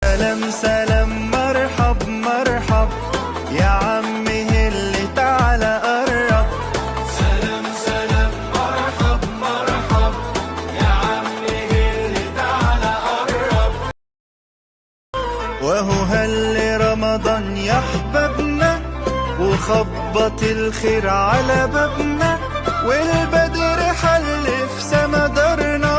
سلام سلام مرحب مرحب يا عمي هلي تعالى قرب. سلام سلام مرحب مرحب يا عمي هلي تعالى قرب. وهو هل رمضان يا احبابنا وخبط الخير على بابنا، والبدر حل في سما دارنا،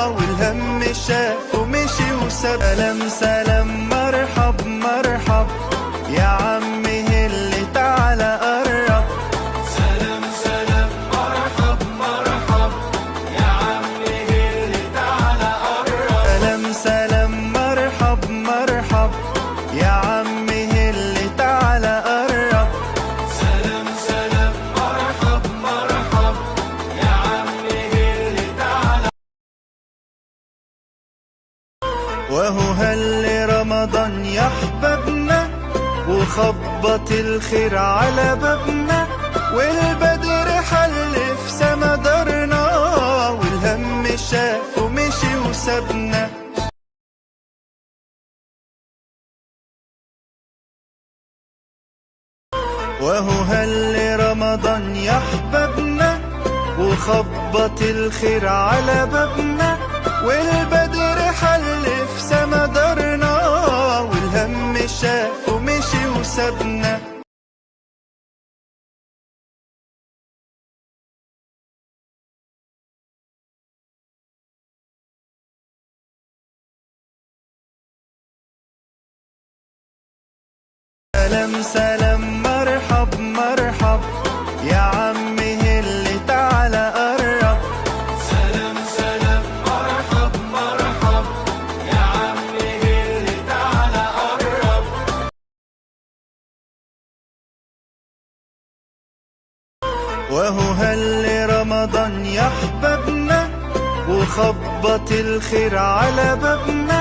والهم شاف ومشي وساب. سلام سلام مرحب مرحب يا عمي هلي تعالى قرب. سلام سلام مرحب مرحب يا عمي هلي تعالى قرب. سلام سلام مرحب مرحب يا عمي هلي تعالى قرب. سلام سلام مرحب مرحب يا عمي هلي تعالى. وهو هل رمضان يا احبابنا وخبط الخير على بابنا، والبدر حل في سما دارنا، والهم شاف ومشي وسابنا. وهو هل رمضان يا احبابنا وخبط الخير على بابنا، والبدر حل في سما دارنا، والهم شاف ومشي وسابنا. سلام سلام مرحب مرحب يا عمي هلي تعالى قرب. سلام سلام مرحب مرحب يا عمي هلي تعالى قرب. وهو هل رمضان يا احبابنا وخبط الخير على بابنا،